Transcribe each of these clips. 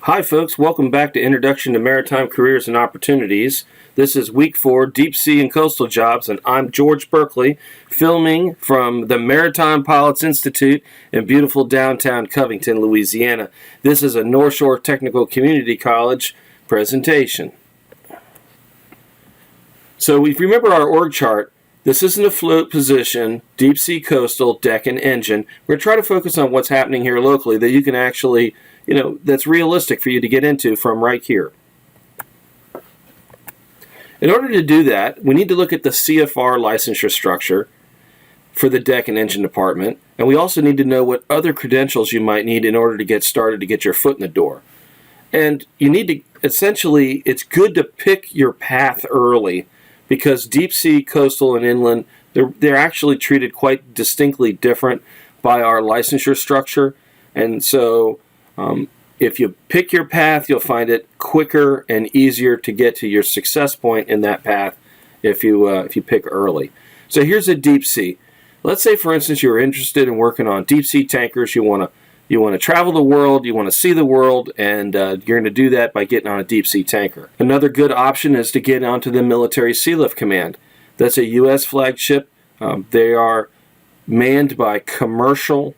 Hi folks, welcome back to Introduction to Maritime Careers and Opportunities. This is week 4, Deep Sea and Coastal Jobs, and I'm George Berkeley, filming from the Maritime Pilots Institute in beautiful downtown Covington, Louisiana. This is a North Shore Technical Community College presentation. So if you remember our org chart, this isn't a float position, deep sea coastal, deck and engine. We're going to try to focus on what's happening here locally that you can actually, that's realistic for you to get into from right here. In order to do that, we need to look at the CFR licensure structure for the deck and engine department, and we also need to know what other credentials you might need in order to get started to get your foot in the door. And you need to, essentially, it's good to pick your path early, because deep sea, coastal, and inland, they're actually treated quite distinctly different by our licensure structure. And so if you pick your path, you'll find it quicker and easier to get to your success point in that path if you pick early. So here's a deep sea. Let's say, for instance, you're interested in working on deep sea tankers. You want to travel the world, you want to see the world, and you're going to do that by getting on a deep sea tanker. Another good option is to get onto the Military Sealift Command. That's a U.S. flagship. They are manned by commercial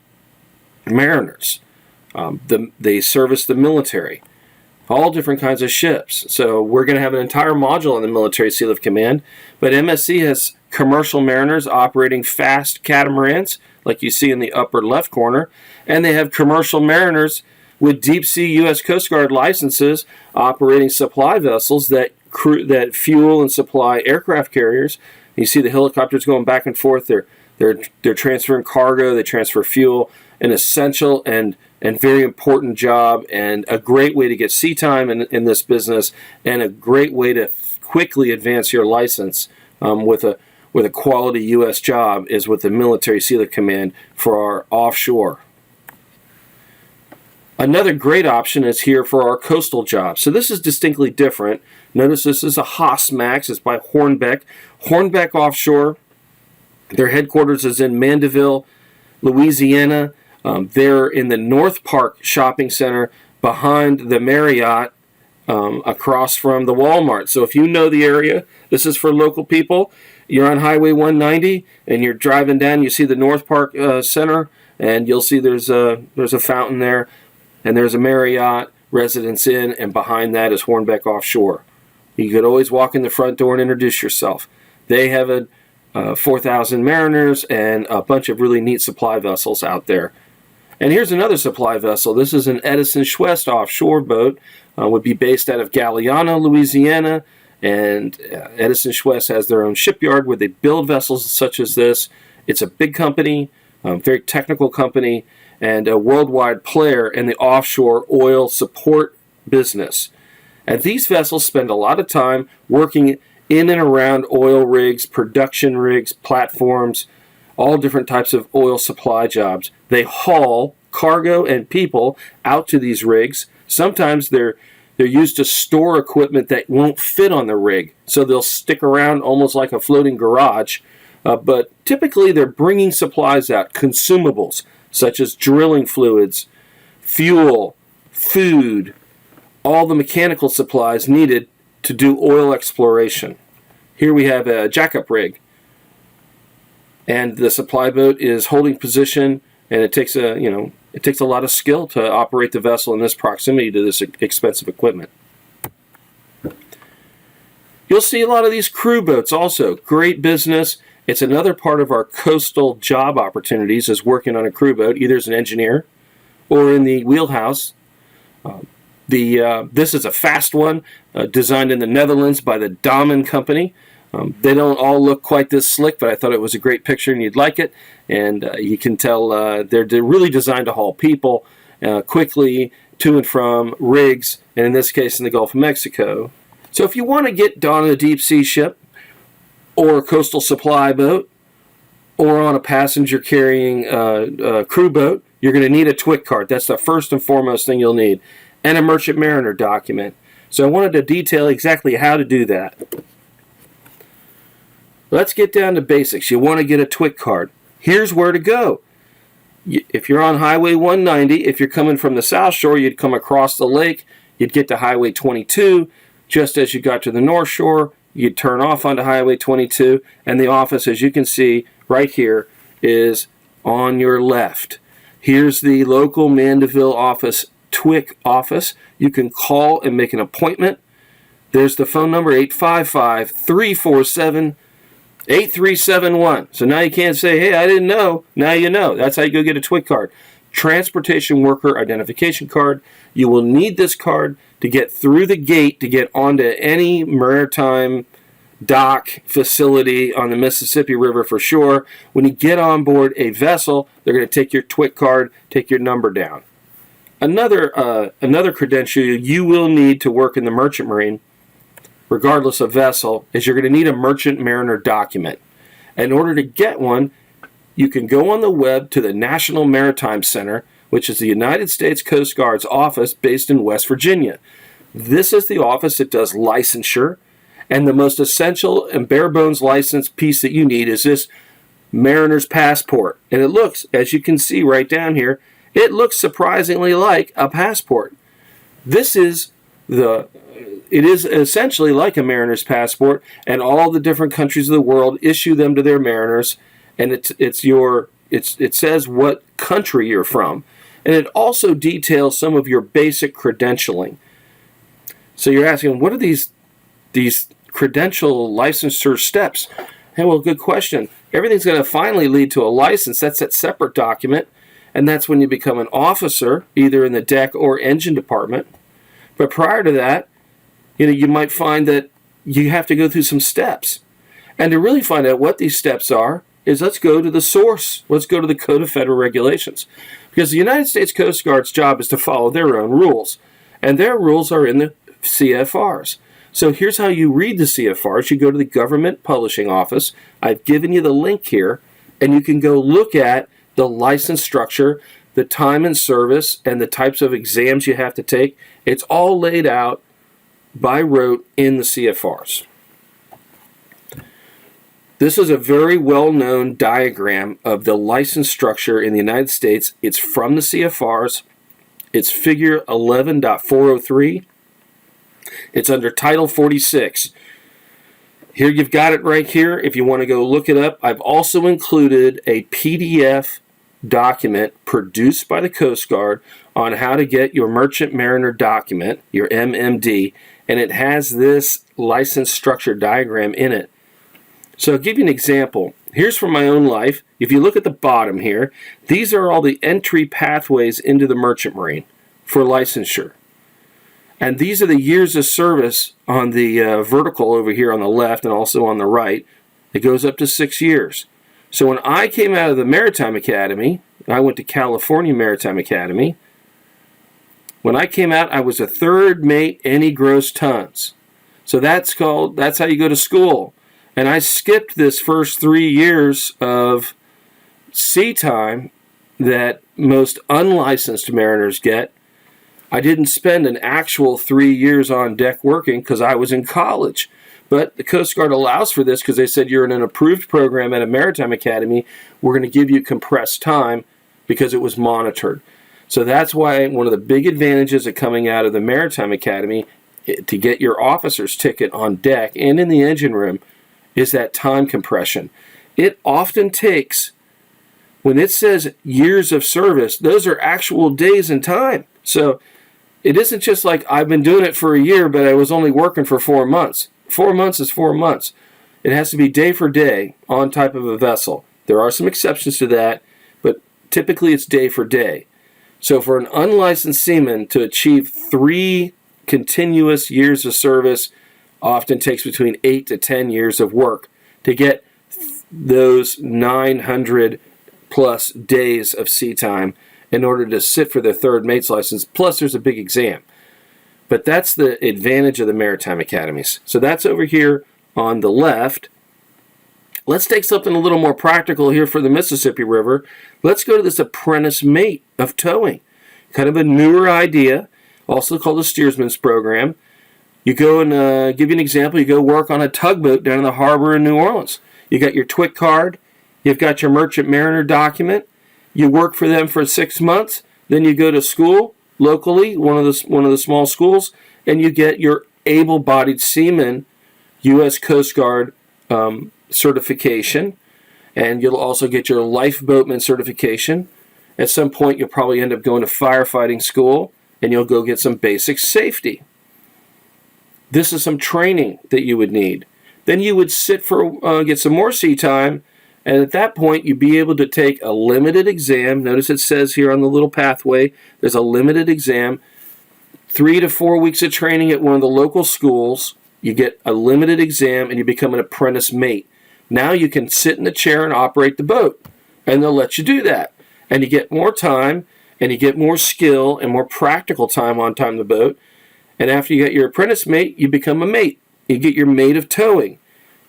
mariners. They service the military, all different kinds of ships. So we're going to have an entire module on the Military Sealift Command, but MSC has commercial mariners operating fast catamarans, like you see in the upper left corner, and they have commercial mariners with deep sea U.S. Coast Guard licenses operating supply vessels that fuel and supply aircraft carriers. You see the helicopters going back and forth. They're transferring cargo, they transfer fuel. An essential and very important job, and a great way to get sea time in this business, and a great way to quickly advance your license with a quality U.S. job is with the Military Sealift Command for our offshore. Another great option is here for our coastal jobs. So this is distinctly different. Notice this is a Haas Max. It's by Hornbeck. Hornbeck Offshore. Their headquarters is in Mandeville, Louisiana. They're in the North Park Shopping Center behind the Marriott, across from the Walmart. So if you know the area, this is for local people. You're on Highway 190 and you're driving down, you see the North Park Center, and you'll see there's a fountain there, and there's a Marriott, Residence Inn, and behind that is Hornbeck Offshore. You could always walk in the front door and introduce yourself. They have 4,000 mariners and a bunch of really neat supply vessels out there. And here's another supply vessel. This is an Edison Schwest offshore boat. Would be based out of Galliano, Louisiana. And Edison Schwest has their own shipyard where they build vessels such as this. It's a big company, very technical company, and a worldwide player in the offshore oil support business. And these vessels spend a lot of time working in and around oil rigs, production rigs, platforms, all different types of oil supply jobs. They haul cargo and people out to these rigs. Sometimes they're used to store equipment that won't fit on the rig, so they'll stick around almost like a floating garage. But typically they're bringing supplies out, consumables such as drilling fluids, fuel, food, all the mechanical supplies needed to do oil exploration. Here we have a jackup rig, and the supply boat is holding position, and it takes a lot of skill to operate the vessel in this proximity to this expensive equipment. You'll see a lot of these crew boats also. Great business. It's another part of our coastal job opportunities, is working on a crew boat, either as an engineer or in the Wheelhouse. This is a fast one, designed in the Netherlands by the Damen Company. They don't all look quite this slick, but I thought it was a great picture and you'd like it. And you can tell they're really designed to haul people quickly to and from rigs, and in this case in the Gulf of Mexico. So if you want to get on a deep sea ship or a coastal supply boat or on a passenger carrying crew boat, you're going to need a TWIC card. That's the first and foremost thing you'll need. And a merchant mariner document. So I wanted to detail exactly how to do that. Let's get down to basics. You want to get a TWIC card. Here's where to go. if you're on Highway 190, if you're coming from the South Shore, you'd come across the lake, you'd get to Highway 22. Just as you got to the North Shore, you'd turn off onto Highway 22, and the office, as you can see right here, is on your left. Here's the local Mandeville office, TWIC office. You can call and make an appointment. There's the phone number, 855-347-8371. So now you can't say, hey, I didn't know. Now you know. That's how you go get a TWIC card. Transportation Worker Identification Card. You will need this card to get through the gate to get onto any maritime dock facility on the Mississippi River for sure. When you get on board a vessel, they're going to take your TWIC card, take your number down. Another credential you will need to work in the Merchant Marine, regardless of vessel, is you're going to need a Merchant Mariner document. In order to get one, you can go on the web to the National Maritime Center, which is the United States Coast Guard's office based in West Virginia. This is the office that does licensure, and the most essential and bare bones license piece that you need is this mariner's passport. And it looks, as you can see right down here, it looks surprisingly like a passport. It is essentially like a mariner's passport, and all the different countries of the world issue them to their mariners, and it says what country you're from, and it also details some of your basic credentialing. So you're asking, what are these credential licensure steps? Hey, well, good question. Everything's going to finally lead to a license. That's that separate document, and that's when you become an officer, either in the deck or engine department. But prior to that, you might find that you have to go through some steps. And to really find out what these steps are, is let's go to the source. Let's go to the Code of Federal Regulations. Because the United States Coast Guard's job is to follow their own rules. And their rules are in the CFRs. So here's how you read the CFRs. You go to the Government Publishing Office. I've given you the link here. And you can go look at the license structure, the time and service, and the types of exams you have to take. It's all laid out by rote in the CFRs. This is a very well-known diagram of the license structure in the United States. It's from the CFRs. It's figure 11.403. It's under Title 46. Here you've got it right here. If you want to go look it up, I've also included a PDF document produced by the Coast Guard on how to get your Merchant Mariner document, your MMD, and it has this license structure diagram in it. So I'll give you an example. Here's from my own life. If you look at the bottom here, these are all the entry pathways into the Merchant Marine for licensure. And these are the years of service on the vertical over here on the left and also on the right. It goes up to 6 years. So when I came out of the Maritime Academy, I went to California Maritime Academy. When I came out, I was a third mate, any gross tons. So that's how you go to school. And I skipped this first 3 years of sea time that most unlicensed mariners get. I didn't spend an actual 3 years on deck working because I was in college. But the Coast Guard allows for this because they said you're in an approved program at a Maritime Academy. We're going to give you compressed time because it was monitored. So that's why one of the big advantages of coming out of the Maritime Academy to get your officer's ticket on deck and in the engine room is that time compression. It often takes, when it says years of service, those are actual days and time. So it isn't just like I've been doing it for a year, but I was only working for 4 months. 4 months is 4 months. It has to be day for day on type of a vessel. There are some exceptions to that, but typically it's day for day. So for an unlicensed seaman to achieve 3 continuous years of service often takes between 8 to 10 years of work to get those 900 plus days of sea time in order to sit for their third mate's license. Plus there's a big exam. But that's the advantage of the Maritime Academies. So that's over here on the left. Let's take something a little more practical here for the Mississippi River. Let's go to this apprentice mate of towing. Kind of a newer idea, also called the Steersman's Program. You go and give you an example. You go work on a tugboat down in the harbor in New Orleans. You got your TWIC card. You've got your Merchant Mariner document. You work for them for 6 months, then you go to school locally, one of the small schools, and you get your able-bodied seaman U.S. Coast Guard certification, and you'll also get your lifeboatman certification. At some point, you'll probably end up going to firefighting school, and you'll go get some basic safety. This is some training that you would need. Then you would sit for get some more sea time, and at that point, you'd be able to take a limited exam. Notice it says here on the little pathway, there's a limited exam. 3 to 4 weeks of training at one of the local schools. You get a limited exam, and you become an apprentice mate. Now you can sit in the chair and operate the boat, and they'll let you do that. And you get more time, and you get more skill and more practical time on the boat. And after you get your apprentice mate, you become a mate. You get your mate of towing.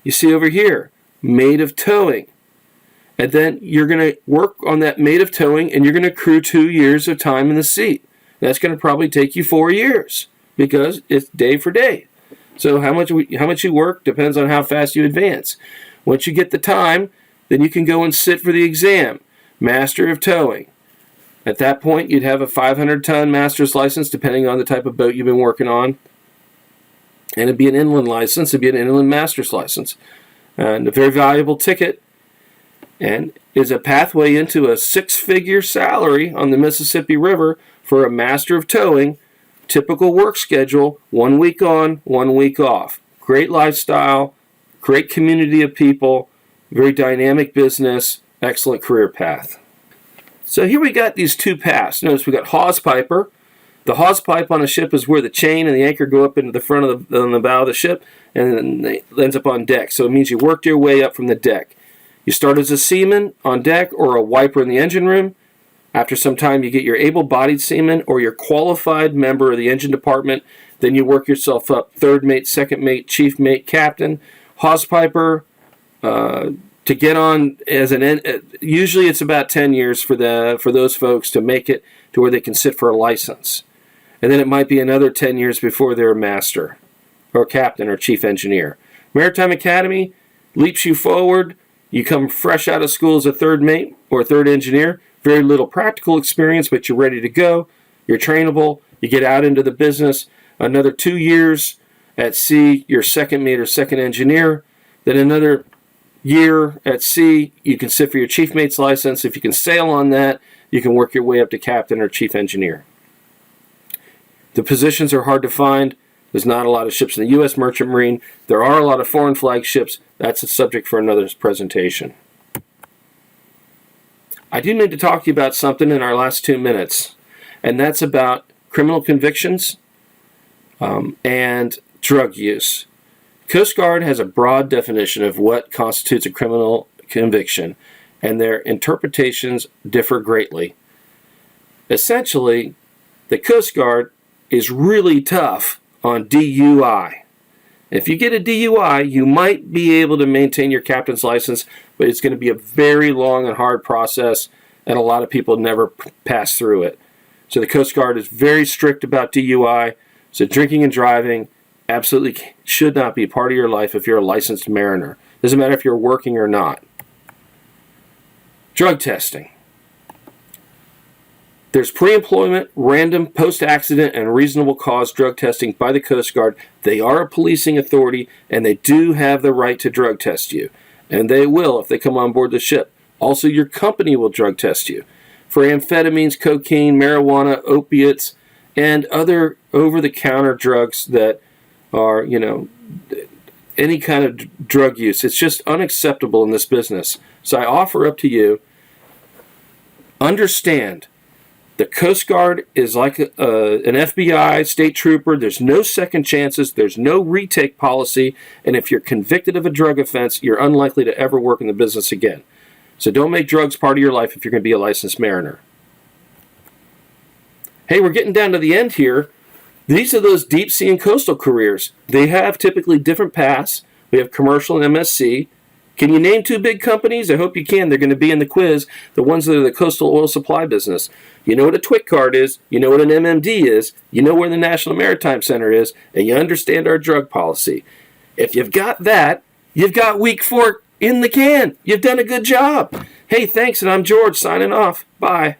You see over here, mate of towing. And then you're going to work on that mate of towing, and you're going to accrue 2 years of time in the seat. That's going to probably take you 4 years because it's day for day. So how much you work depends on how fast you advance. Once you get the time, then you can go and sit for the exam, Master of Towing. At that point, you'd have a 500-ton master's license, depending on the type of boat you've been working on. And it'd be an inland license. It'd be an inland master's license. And a very valuable ticket. And is a pathway into a 6-figure salary on the Mississippi River for a master of towing. Typical work schedule, 1 week on, 1 week off. Great lifestyle, great community of people, very dynamic business, excellent career path. So here we got these two paths. Notice we got Hawsepiper. The hawse pipe on a ship is where the chain and the anchor go up into the front of the bow of the ship, and then it ends up on deck. So it means you worked your way up from the deck. You start as a seaman on deck or a wiper in the engine room. After some time, you get your able-bodied seaman or your qualified member of the engine department. Then you work yourself up, third mate, second mate, chief mate, captain. Hawsepiper, to get on as usually it's about 10 years for those folks to make it to where they can sit for a license. And then it might be another 10 years before they're a master or captain or chief engineer. Maritime Academy leaps you forward. You come fresh out of school as a third mate or a third engineer. Very little practical experience, but you're ready to go. You're trainable. You get out into the business. Another 2 years at sea, you're second mate or second engineer. Then another year at sea, you can sit for your chief mate's license. If you can sail on that, you can work your way up to captain or chief engineer. The positions are hard to find. There's not a lot of ships in the U.S. Merchant Marine. There are a lot of foreign flag ships. That's a subject for another presentation. I do need to talk to you about something in our last 2 minutes, and that's about criminal convictions and drug use. Coast Guard has a broad definition of what constitutes a criminal conviction, and their interpretations differ greatly. Essentially, the Coast Guard is really tough on DUI. If you get a DUI, you might be able to maintain your captain's license, but it's going to be a very long and hard process, and a lot of people never pass through it. So the Coast Guard is very strict about DUI, so drinking and driving absolutely should not be part of your life if you're a licensed mariner. Doesn't matter if you're working or not. Drug testing. There's pre-employment, random, post-accident, and reasonable cause drug testing by the Coast Guard. They are a policing authority, and they do have the right to drug test you. And they will if they come on board the ship. Also, your company will drug test you for amphetamines, cocaine, marijuana, opiates, and other over-the-counter drugs that are, any kind of drug use. It's just unacceptable in this business. So I offer up to you, understand, the Coast Guard is like an FBI, state trooper. There's no second chances. There's no retake policy. And if you're convicted of a drug offense, you're unlikely to ever work in the business again. So don't make drugs part of your life if you're going to be a licensed mariner. Hey, we're getting down to the end here. These are those deep sea and coastal careers. They have typically different paths. We have commercial and MSC. Can you name 2 big companies? I hope you can. They're going to be in the quiz, the ones that are the coastal oil supply business. You know what a TWIC card is. You know what an MMD is. You know where the National Maritime Center is. And you understand our drug policy. If you've got that, you've got week 4 in the can. You've done a good job. Hey, thanks, and I'm George signing off. Bye.